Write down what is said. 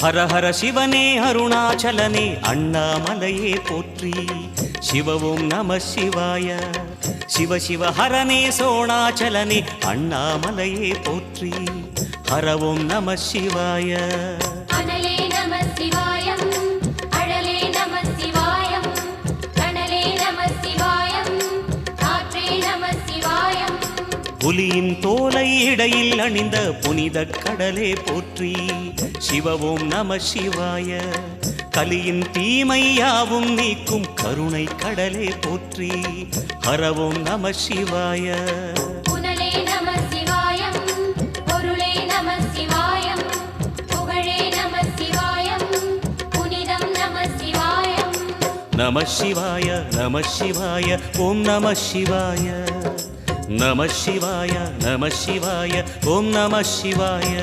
ஹர ஹர சிவனே அருணாச்சலனே அண்ணாமலையே போற்றி. சிவ ஓம் நம சிவாய. சிவ சிவ ஹரனே சோணாச்சலனே அண்ணாமலையே போற்றி. ஹர ஓம் நம சிவாய. அனலே நம சிவாயம், அழலே நம சிவாயம், கனலே நம சிவாயம், காற்றே நம சிவாயம். புலியின் தோலை இடையில் அணிந்த புனித கடலே போற்றி. சிவ ஓம் நம சிவாய. கலியின் தீமையாவும் நீக்கும் கருணை கடலே போற்றி. ஹர ஓம் நம சிவாய. புனலே நம சிவாயம், பொருளே நம சிவாயம், புகழே நம சிவாயம், புனிதம் நம சிவாயம். நம சிவாய நம சிவாய ஓம் நம சிவாய. நம சிவாய நம சிவாய ஓம் நம சிவாய.